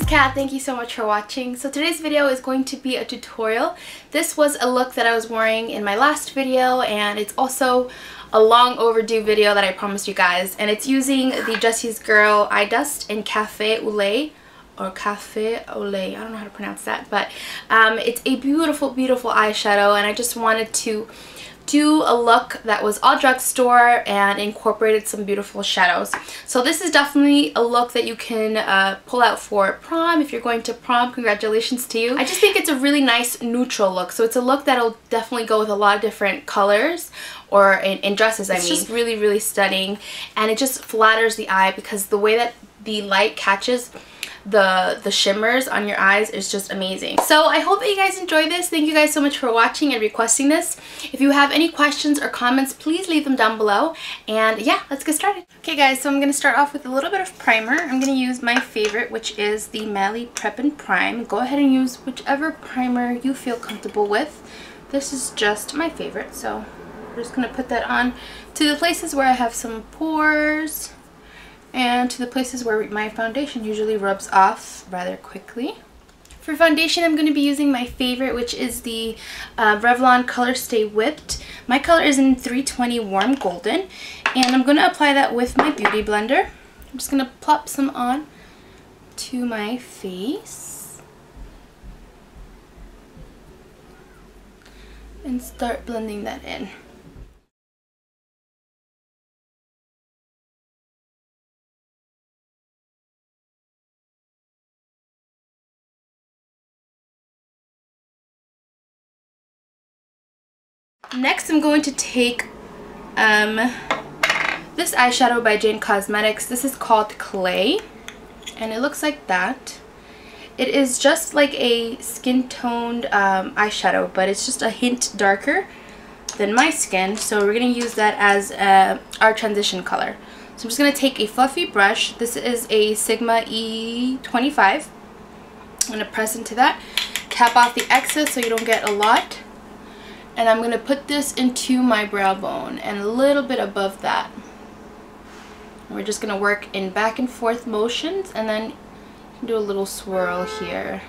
Kat, thank you so much for watching. So today's video is going to be a tutorial. This was a look that I was wearing in my last video, and it's also a long overdue video that I promised you guys, and it's using the Jesse's Girl Eye Dust in Cafe au Lait, or Cafe au Lait, I don't know how to pronounce that, but it's a beautiful, beautiful eyeshadow, and I just wanted to do a look that was all drugstore and incorporated some beautiful shadows. So this is definitely a look that you can pull out for prom. If you're going to prom, congratulations to you. I just think it's a really nice neutral look. So it's a look that'll definitely go with a lot of different colors, or in dresses, I mean. It's just really, really stunning, and it just flatters the eye because the way that the light catches the shimmers on your eyes is just amazing. So I hope that you guys enjoy this. Thank you guys so much for watching and requesting this. If you have any questions or comments, please leave them down below, and yeah, let's get started. Okay guys, so I'm going to start off with a little bit of primer. I'm going to use my favorite, which is the Mally Prep and Prime. Go ahead and use whichever primer you feel comfortable with. This is just my favorite, so I'm just going to put that on to the places where I have some pores, and to the places where my foundation usually rubs off rather quickly. For foundation, I'm going to be using my favorite, which is the Revlon Color Stay Whipped. My color is in 320 Warm Golden, and I'm going to apply that with my Beauty Blender. I'm just going to plop some on to my face and start blending that in. Next, I'm going to take this eyeshadow by Jane Cosmetics. This is called Clay, and it looks like that. It is just like a skin-toned eyeshadow, but it's just a hint darker than my skin, so we're going to use that as our transition color. So I'm just going to take a fluffy brush. This is a Sigma E25. I'm going to press into that, cap off the excess so you don't get a lot. And I'm going to put this into my brow bone and a little bit above that. And we're just going to work in back and forth motions, and then do a little swirl here.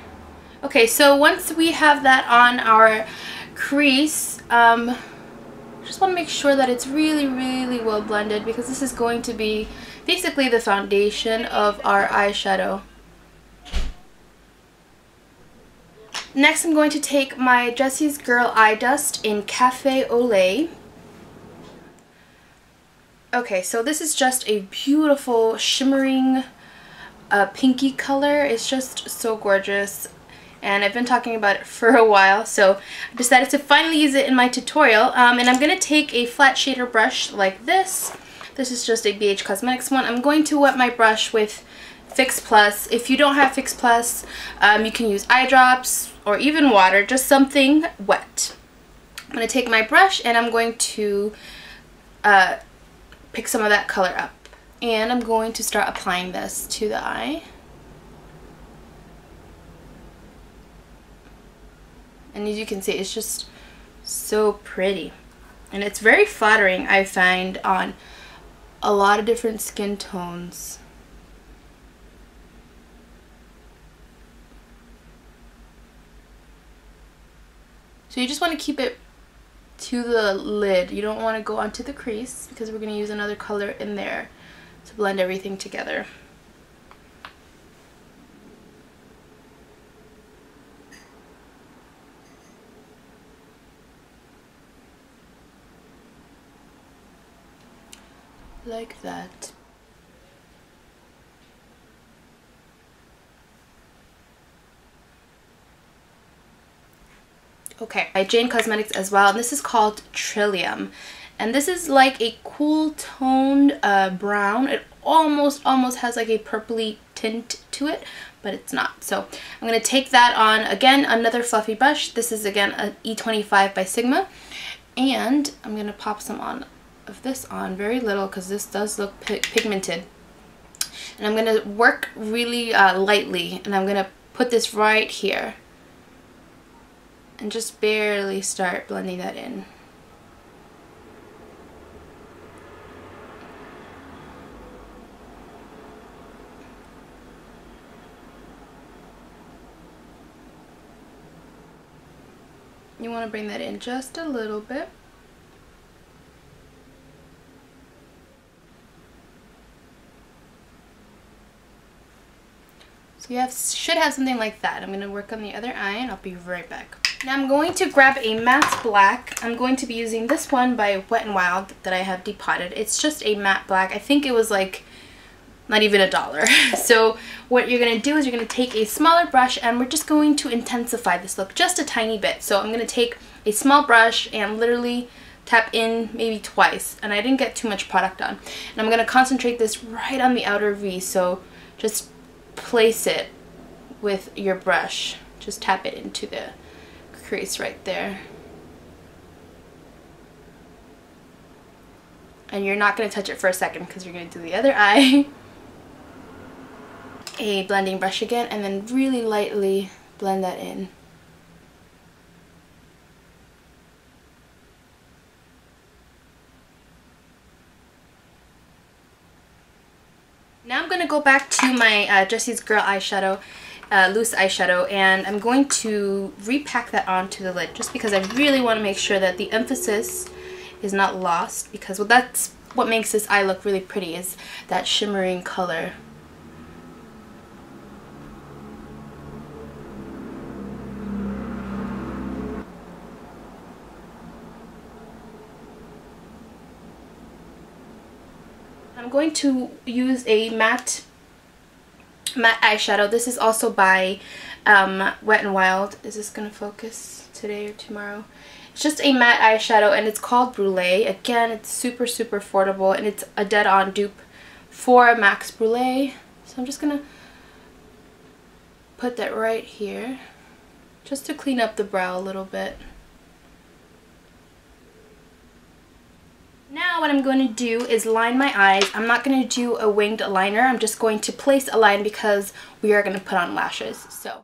Okay, so once we have that on our crease, just want to make sure that it's really, really well blended, because this is going to be basically the foundation of our eyeshadow. Next, I'm going to take my Jesse's Girl Eye Dust in Cafe au Lait. Okay, so this is just a beautiful shimmering pinky color. It's just so gorgeous, and I've been talking about it for a while, so I decided to finally use it in my tutorial. And I'm going to take a flat shader brush like this. This is just a BH Cosmetics one. I'm going to wet my brush with Fix Plus. If you don't have Fix Plus, you can use eye drops or even water, just something wet. I'm going to take my brush and I'm going to pick some of that color up. And I'm going to start applying this to the eye. And as you can see, it's just so pretty. And it's very flattering, I find, on a lot of different skin tones. So you just want to keep it to the lid. You don't want to go onto the crease, because we're going to use another color in there to blend everything together. Like that. Okay, by Jane Cosmetics as well, and this is called Trillium, and this is like a cool toned brown. It almost has like a purpley tint to it, but it's not. So I'm going to take that on, again, another fluffy brush. This is again an E25 by Sigma, and I'm going to pop some of this on, very little, because this does look pigmented. And I'm going to work really lightly, and I'm going to put this right here and just barely start blending that in. You want to bring that in just a little bit. So you should have something like that. I'm going to work on the other eye and I'll be right back. Now I'm going to grab a matte black. I'm going to be using this one by Wet n Wild that I have depotted. It's just a matte black. I think it was like not even $1. So what you're going to do is you're going to take a smaller brush and we're just going to intensify this look just a tiny bit. So I'm going to take a small brush and literally tap in maybe twice, and I didn't get too much product on. And I'm going to concentrate this right on the outer V, so just place it with your brush. Just tap it into the crease right there. And you're not going to touch it for a second because you're going to do the other eye. A blending brush again, and then really lightly blend that in. Now I'm going to go back to my Jessie's Girl eyeshadow, loose eyeshadow, and I'm going to repack that onto the lid just because I really want to make sure that the emphasis is not lost, because that's what makes this eye look really pretty, is that shimmering color. I'm going to use a matte eyeshadow. This is also by Wet n Wild. Is this going to focus today or tomorrow? It's just a matte eyeshadow and it's called Brulee. Again, it's super affordable and it's a dead-on dupe for Max Brulee. So I'm just going to put that right here just to clean up the brow a little bit. Now what I'm going to do is line my eyes. I'm not going to do a winged liner. I'm just going to place a line because we are going to put on lashes. So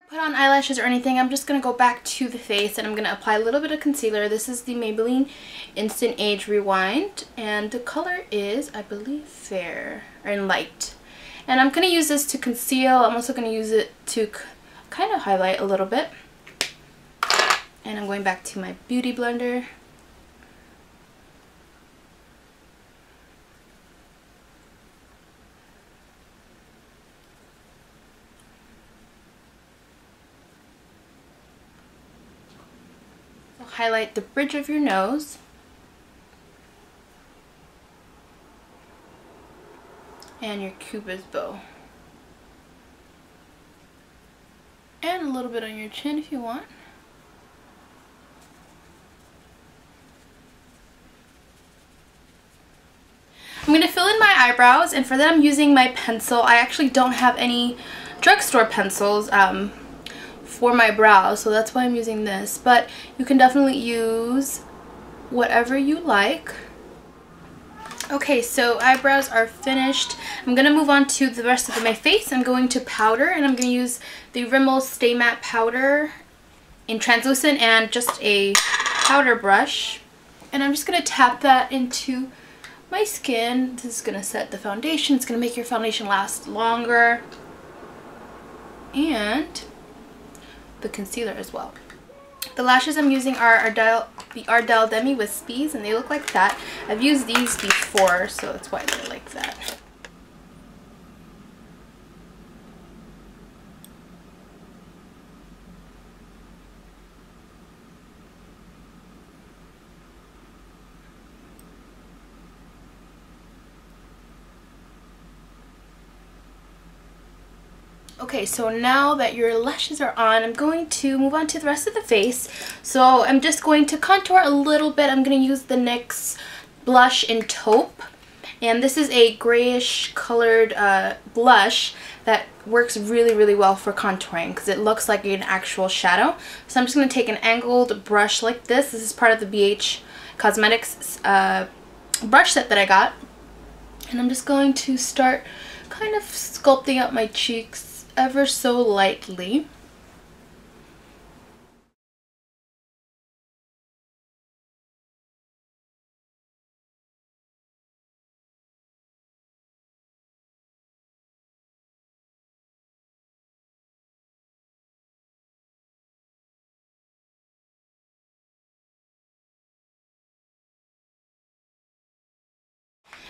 put on eyelashes or anything, I'm just going to go back to the face and I'm going to apply a little bit of concealer. This is the Maybelline Instant Age Rewind and the color is, I believe, fair or light. And I'm going to use this to conceal. I'm also going to use it to kind of highlight a little bit. And I'm going back to my Beauty Blender. Highlight the bridge of your nose and your cupid's bow, and a little bit on your chin if you want. I'm going to fill in my eyebrows, and for that I'm using my pencil. I actually don't have any drugstore pencils for my brows, so that's why I'm using this, but you can definitely use whatever you like. Okay, so eyebrows are finished. I'm going to move on to the rest of my face. I'm going to powder, and I'm going to use the Rimmel Stay Matte powder in translucent and just a powder brush, and I'm just going to tap that into my skin. This is going to set the foundation. It's going to make your foundation last longer, and the concealer as well. The lashes I'm using are the Ardell Demi Wispies, and they look like that. I've used these before, so that's why they're like that. Okay, so now that your lashes are on, I'm going to move on to the rest of the face. So I'm just going to contour a little bit. I'm going to use the NYX blush in Taupe. And this is a grayish colored blush that works really well for contouring because it looks like an actual shadow. So I'm just going to take an angled brush like this. This is part of the BH Cosmetics brush set that I got. And I'm just going to start kind of sculpting out my cheeks ever so lightly.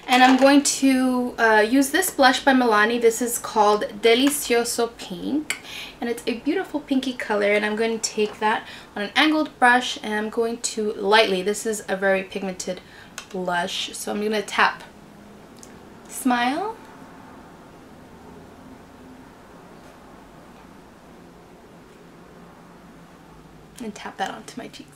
And I'm going to use this blush by Milani. This is called Delicioso Pink. And it's a beautiful pinky color. And I'm going to take that on an angled brush. And I'm going to lightly, this is a very pigmented blush. So I'm going to tap Smile. And tap that onto my cheeks.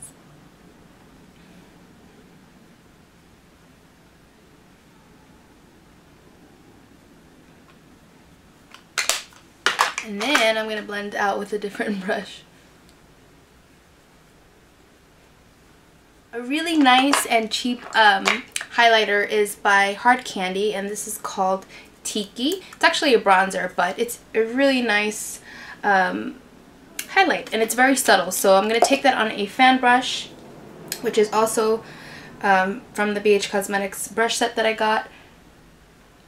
And then I'm going to blend out with a different brush. A really nice and cheap highlighter is by Hard Candy, and this is called Tiki. It's actually a bronzer, but it's a really nice highlight, and it's very subtle. So I'm going to take that on a fan brush, which is also from the BH Cosmetics brush set that I got.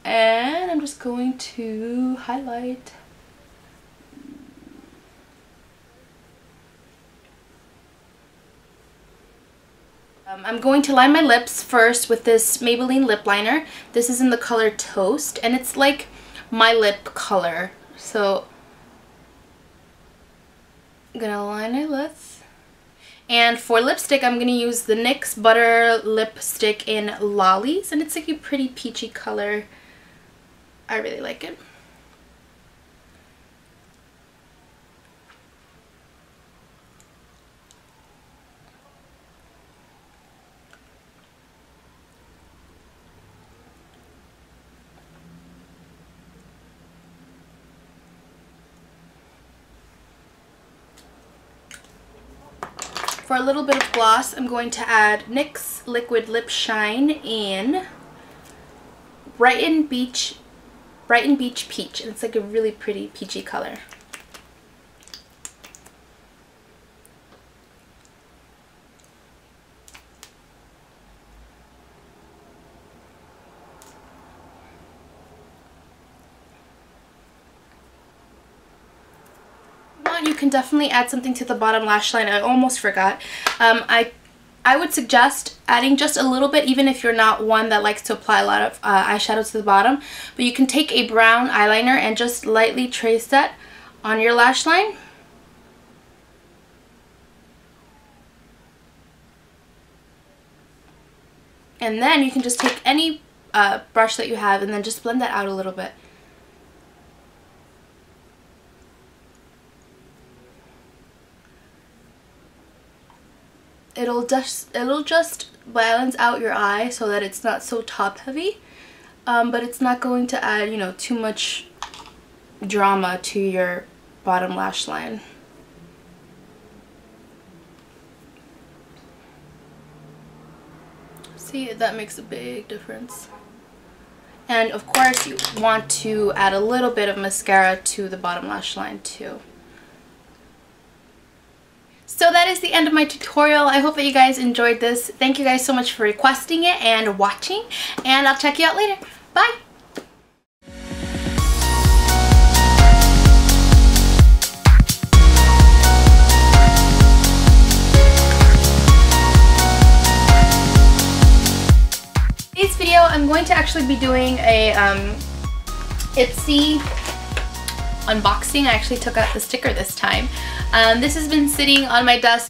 And I'm just going to highlight. I'm going to line my lips first with this Maybelline lip liner. This is in the color Toast, and it's like my lip color. So I'm gonna line my lips. And for lipstick, I'm gonna use the NYX Butter Lipstick in Lollies, and it's like a pretty peachy color. I really like it. For a little bit of gloss, I'm going to add NYX Liquid Lip Shine in Brighton Beach Peach, and it's like a really pretty peachy color. You can definitely add something to the bottom lash line. I almost forgot. I would suggest adding just a little bit, even if you're not one that likes to apply a lot of eyeshadow to the bottom. But you can take a brown eyeliner and just lightly trace that on your lash line. And then you can just take any brush that you have and then just blend that out a little bit. It'll just balance out your eye so that it's not so top heavy, but it's not going to add, you know, too much drama to your bottom lash line. See, that makes a big difference. And of course you want to add a little bit of mascara to the bottom lash line too. So that is the end of my tutorial. I hope that you guys enjoyed this. Thank you guys so much for requesting it and watching, and I'll check you out later. Bye! Today's video, I'm going to actually be doing a Ipsy unboxing. I actually took out the sticker this time. This has been sitting on my desk